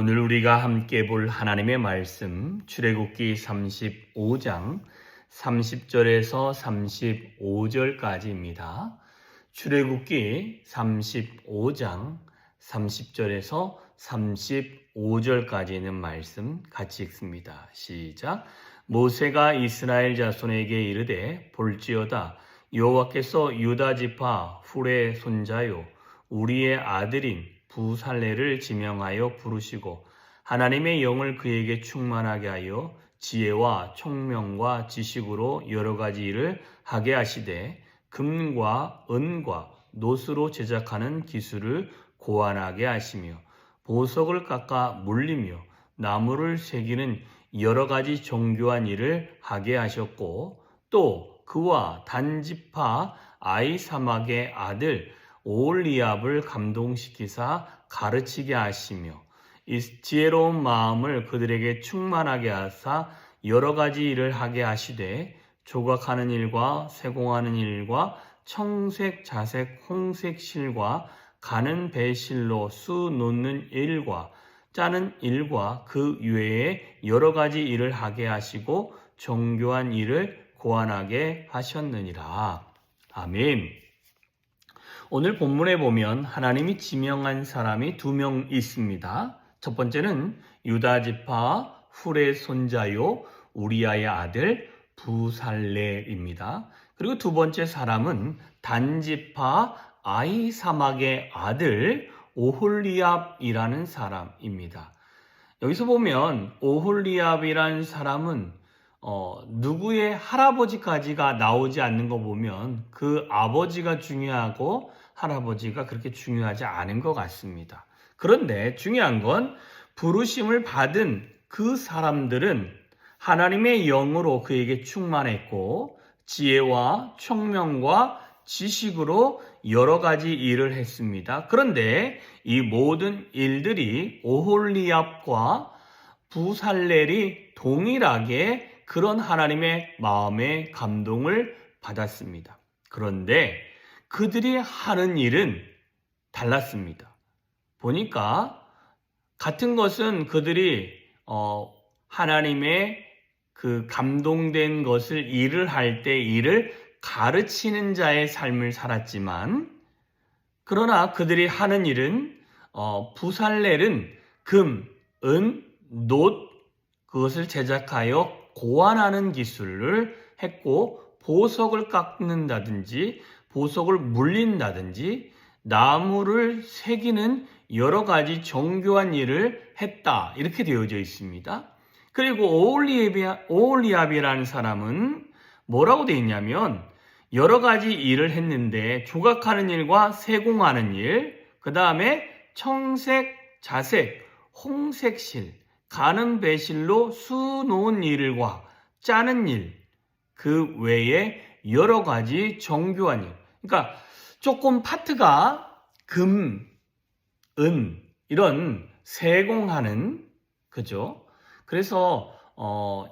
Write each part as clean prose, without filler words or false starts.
오늘 우리가 함께 볼 하나님의 말씀 출애굽기 35장 30절에서 35절까지입니다. 출애굽기 35장 30절에서 35절까지 있는 말씀 같이 읽습니다. 시작. 모세가 이스라엘 자손에게 이르되 볼지어다 여호와께서 유다 지파 훌의 손자요 우리의 아들인 부살레를 지명하여 부르시고 하나님의 영을 그에게 충만하게 하여 지혜와 총명과 지식으로 여러 가지 일을 하게 하시되 금과 은과 노스로 제작하는 기술을 고안하게 하시며 보석을 깎아 물리며 나무를 새기는 여러 가지 정교한 일을 하게 하셨고 또 그와 단지파 아이사막의 아들 오홀리압을 감동시키사 가르치게 하시며 이 지혜로운 마음을 그들에게 충만하게 하사 여러 가지 일을 하게 하시되 조각하는 일과 세공하는 일과 청색, 자색, 홍색 실과 가는 배실로 수 놓는 일과 짜는 일과 그 외에 여러 가지 일을 하게 하시고 정교한 일을 고안하게 하셨느니라. 아멘. 오늘 본문에 보면 하나님이 지명한 사람이 2명 있습니다. 첫 번째는 유다 지파 훌의 손자요 우리아의 아들 부살레입니다. 그리고 두 번째 사람은 단 지파 아히사막의 아들 오홀리압이라는 사람입니다. 여기서 보면 오홀리압이라는 사람은 누구의 할아버지까지가 나오지 않는 거 보면 그 아버지가 중요하고 할아버지가 그렇게 중요하지 않은 것 같습니다. 그런데 중요한 건 부르심을 받은 그 사람들은 하나님의 영으로 그에게 충만했고 지혜와 총명과 지식으로 여러 가지 일을 했습니다. 그런데 이 모든 일들이 오홀리압과 부살렐이 동일하게 그런 하나님의 마음의 감동을 받았습니다. 그런데 그들이 하는 일은 달랐습니다. 보니까 같은 것은 그들이 하나님의 그 감동된 것을 일을 할 때 일을 가르치는 자의 삶을 살았지만 그러나 그들이 하는 일은 부살렐은 금, 은, 놋 그것을 제작하여 고안하는 기술을 했고 보석을 깎는다든지 보석을 물린다든지 나무를 새기는 여러 가지 정교한 일을 했다 이렇게 되어져 있습니다. 그리고 오홀리압이라는 사람은 뭐라고 되어 있냐면 여러 가지 일을 했는데 조각하는 일과 세공하는 일, 그 다음에 청색, 자색, 홍색실, 가는 배실로 수 놓은 일과 짜는 일, 그 외에 여러 가지 정교한 일. 그러니까 조금 파트가 금, 은 이런 세공하는 그죠? 그래서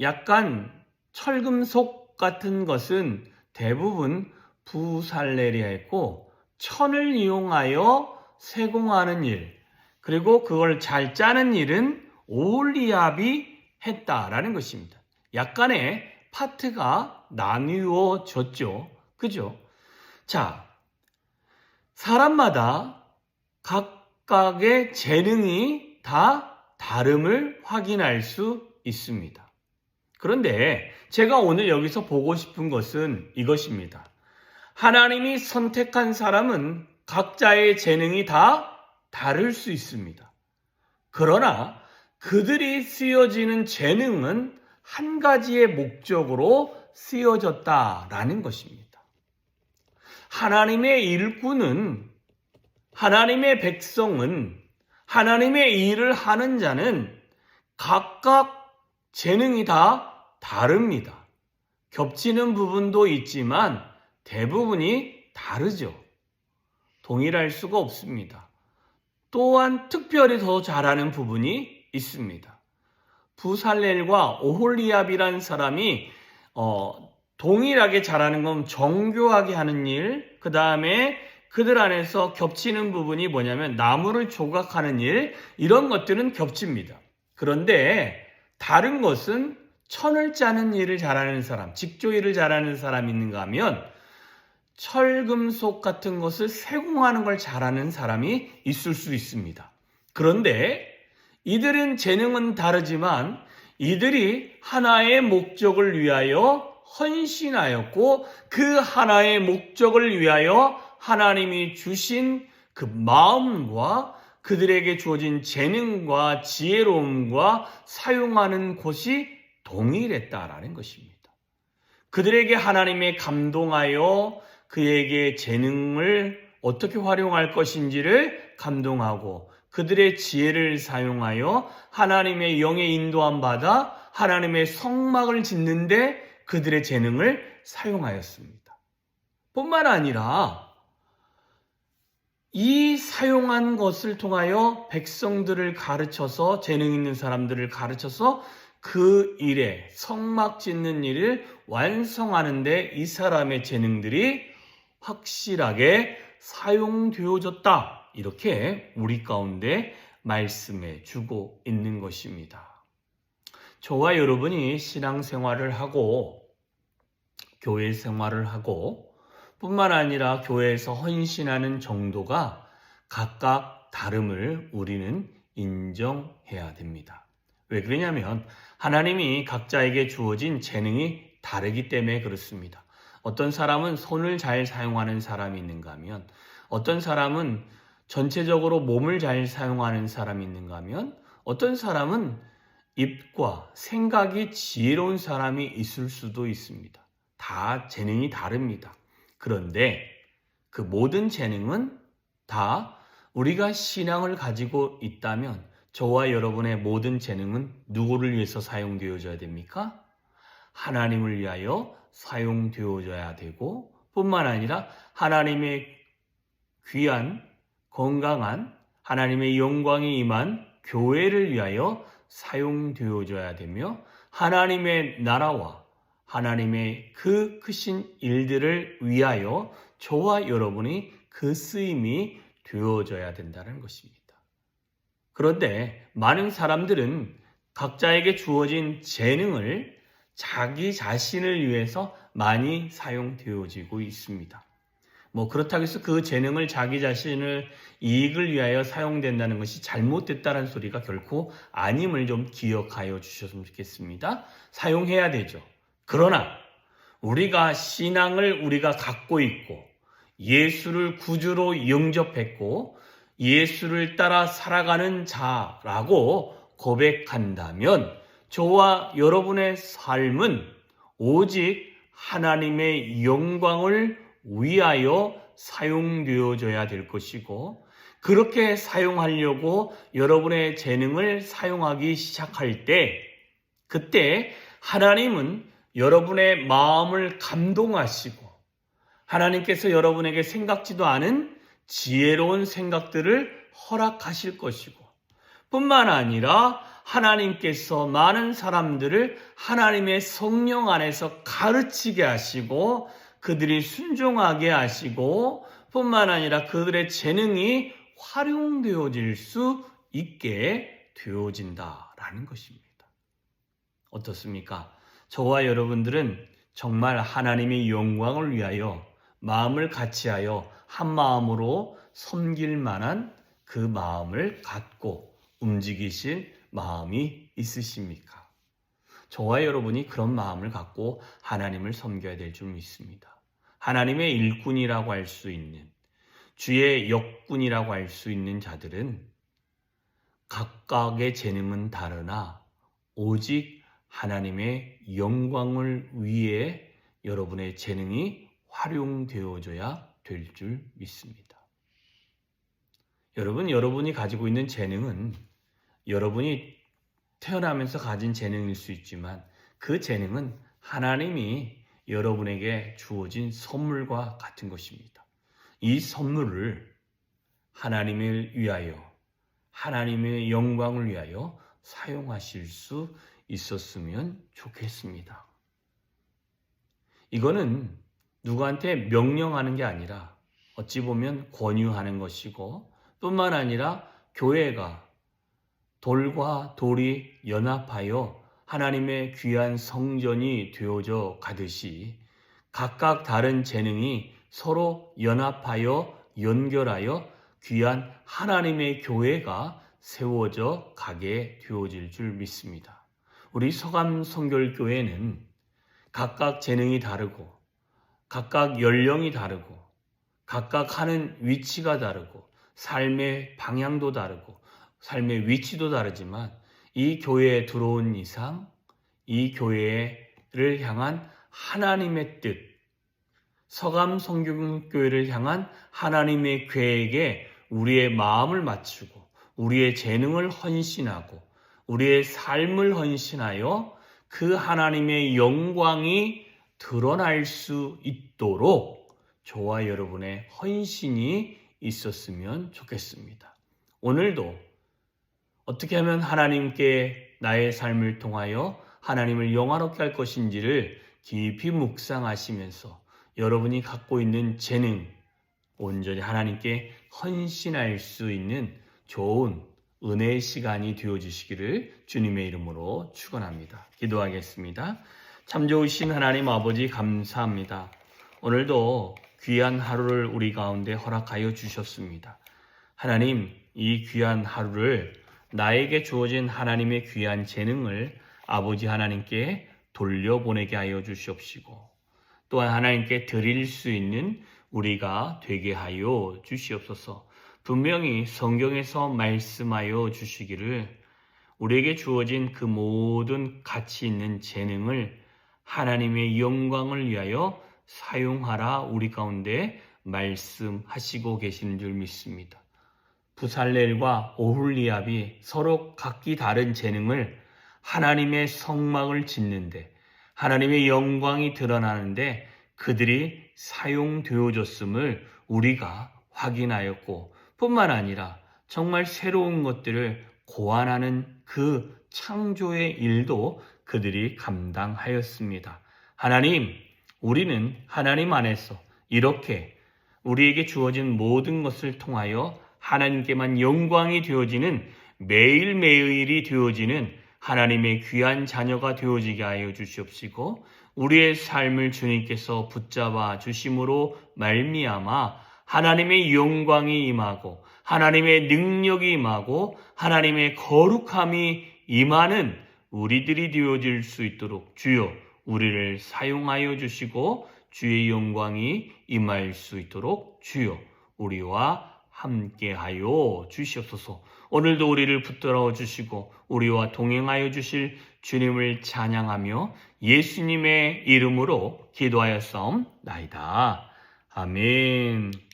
약간 철금속 같은 것은 대부분 부살렐이 했고 천을 이용하여 세공하는 일 그리고 그걸 잘 짜는 일은 오홀리압이 했다라는 것입니다. 약간의 파트가 나뉘어졌죠. 그죠? 자, 사람마다 각각의 재능이 다 다름을 확인할 수 있습니다. 그런데 제가 오늘 여기서 보고 싶은 것은 이것입니다. 하나님이 선택한 사람은 각자의 재능이 다 다를 수 있습니다. 그러나 그들이 쓰여지는 재능은 한 가지의 목적으로 쓰여졌다라는 것입니다. 하나님의 일꾼은, 하나님의 백성은, 하나님의 일을 하는 자는 각각 재능이 다 다릅니다. 겹치는 부분도 있지만 대부분이 다르죠. 동일할 수가 없습니다. 또한 특별히 더 잘하는 부분이 있습니다. 부살렐과 오홀리압이라는 사람이 동일하게 잘하는 건 정교하게 하는 일, 그 다음에 그들 안에서 겹치는 부분이 뭐냐면 나무를 조각하는 일, 이런 것들은 겹칩니다. 그런데 다른 것은 천을 짜는 일을 잘하는 사람, 직조 일을 잘하는 사람이 있는가 하면 철금속 같은 것을 세공하는 걸 잘하는 사람이 있을 수 있습니다. 그런데 이들은 재능은 다르지만 이들이 하나의 목적을 위하여 헌신하였고 그 하나의 목적을 위하여 하나님이 주신 그 마음과 그들에게 주어진 재능과 지혜로움과 사용하는 곳이 동일했다라는 것입니다. 그들에게 하나님의 감동하여 그에게 재능을 어떻게 활용할 것인지를 감동하고 그들의 지혜를 사용하여 하나님의 영의 인도함 받아 하나님의 성막을 짓는데 그들의 재능을 사용하였습니다. 뿐만 아니라 이 사용한 것을 통하여 백성들을 가르쳐서 재능 있는 사람들을 가르쳐서 그 일에 성막 짓는 일을 완성하는데 이 사람의 재능들이 확실하게 사용되어졌다. 이렇게 우리 가운데 말씀해 주고 있는 것입니다. 저와 여러분이 신앙생활을 하고 교회 생활을 하고 뿐만 아니라 교회에서 헌신하는 정도가 각각 다름을 우리는 인정해야 됩니다. 왜 그러냐면 하나님이 각자에게 주어진 재능이 다르기 때문에 그렇습니다. 어떤 사람은 손을 잘 사용하는 사람이 있는가 하면 어떤 사람은 전체적으로 몸을 잘 사용하는 사람이 있는가 하면 어떤 사람은 입과 생각이 지혜로운 사람이 있을 수도 있습니다. 다 재능이 다릅니다. 그런데 그 모든 재능은 다 우리가 신앙을 가지고 있다면 저와 여러분의 모든 재능은 누구를 위해서 사용되어져야 됩니까? 하나님을 위하여 사용되어져야 되고 뿐만 아니라 하나님의 귀한 건강한 하나님의 영광이 임한 교회를 위하여 사용되어져야 되며 하나님의 나라와 하나님의 그 크신 일들을 위하여 저와 여러분이 그 쓰임이 되어져야 된다는 것입니다. 그런데 많은 사람들은 각자에게 주어진 재능을 자기 자신을 위해서 많이 사용되어지고 있습니다. 그렇다고 해서 그 재능을 자기 자신을 이익을 위하여 사용된다는 것이 잘못됐다는 소리가 결코 아님을 좀 기억하여 주셨으면 좋겠습니다. 사용해야 되죠. 그러나 우리가 신앙을 우리가 갖고 있고 예수를 구주로 영접했고 예수를 따라 살아가는 자라고 고백한다면 저와 여러분의 삶은 오직 하나님의 영광을 위하여 사용되어져야 될 것이고 그렇게 사용하려고 여러분의 재능을 사용하기 시작할 때 그때 하나님은 여러분의 마음을 감동하시고 하나님께서 여러분에게 생각지도 않은 지혜로운 생각들을 허락하실 것이고 뿐만 아니라 하나님께서 많은 사람들을 하나님의 성령 안에서 가르치게 하시고 그들이 순종하게 하시고 뿐만 아니라 그들의 재능이 활용되어질 수 있게 되어진다라는 것입니다. 어떻습니까? 저와 여러분들은 정말 하나님의 영광을 위하여 마음을 같이하여 한 마음으로 섬길 만한 그 마음을 갖고 움직이실 마음이 있으십니까? 저와 여러분이 그런 마음을 갖고 하나님을 섬겨야 될 줄 믿습니다. 하나님의 일꾼이라고 할 수 있는 주의 역군이라고 할 수 있는 자들은 각각의 재능은 다르나 오직 하나님의 영광을 위해 여러분의 재능이 활용되어져야 될 줄 믿습니다. 여러분이 가지고 있는 재능은 여러분이 태어나면서 가진 재능일 수 있지만 그 재능은 하나님이 여러분에게 주어진 선물과 같은 것입니다. 이 선물을 하나님을 위하여 하나님의 영광을 위하여 사용하실 수 있었으면 좋겠습니다. 이거는 누구한테 명령하는 게 아니라 어찌 보면 권유하는 것이고 뿐만 아니라 교회가 돌과 돌이 연합하여 하나님의 귀한 성전이 되어져 가듯이 각각 다른 재능이 서로 연합하여 연결하여 귀한 하나님의 교회가 세워져 가게 되어질 줄 믿습니다. 우리 서감 성결교회는 각각 재능이 다르고 각각 연령이 다르고 각각 하는 위치가 다르고 삶의 방향도 다르고 삶의 위치도 다르지만 이 교회에 들어온 이상 이 교회를 향한 하나님의 뜻, 서감 성결교회를 향한 하나님의 계획에 우리의 마음을 맞추고 우리의 재능을 헌신하고 우리의 삶을 헌신하여 그 하나님의 영광이 드러날 수 있도록 저와 여러분의 헌신이 있었으면 좋겠습니다. 오늘도 어떻게 하면 하나님께 나의 삶을 통하여 하나님을 영화롭게 할 것인지를 깊이 묵상하시면서 여러분이 갖고 있는 재능, 온전히 하나님께 헌신할 수 있는 좋은 은혜의 시간이 되어주시기를 주님의 이름으로 축원합니다. 기도하겠습니다. 참 좋으신 하나님 아버지 감사합니다. 오늘도 귀한 하루를 우리 가운데 허락하여 주셨습니다. 하나님, 이 귀한 하루를 나에게 주어진 하나님의 귀한 재능을 아버지 하나님께 돌려보내게 하여 주시옵시고 또한 하나님께 드릴 수 있는 우리가 되게 하여 주시옵소서. 분명히 성경에서 말씀하여 주시기를 우리에게 주어진 그 모든 가치 있는 재능을 하나님의 영광을 위하여 사용하라 우리 가운데 말씀하시고 계시는 줄 믿습니다. 부살렐과 오홀리압이 서로 각기 다른 재능을 하나님의 성막을 짓는데 하나님의 영광이 드러나는데 그들이 사용되어졌음을 우리가 확인하였고 뿐만 아니라 정말 새로운 것들을 고안하는 그 창조의 일도 그들이 감당하였습니다. 하나님, 우리는 하나님 안에서 이렇게 우리에게 주어진 모든 것을 통하여 하나님께만 영광이 되어지는 매일매일이 되어지는 하나님의 귀한 자녀가 되어지게 하여 주시옵시고 우리의 삶을 주님께서 붙잡아 주심으로 말미암아 하나님의 영광이 임하고 하나님의 능력이 임하고 하나님의 거룩함이 임하는 우리들이 되어질 수 있도록 주여 우리를 사용하여 주시고 주의 영광이 임할 수 있도록 주여 우리와 함께하여 주시옵소서. 오늘도 우리를 붙들어 주시고 우리와 동행하여 주실 주님을 찬양하며 예수님의 이름으로 기도하였사옵나이다. 아멘.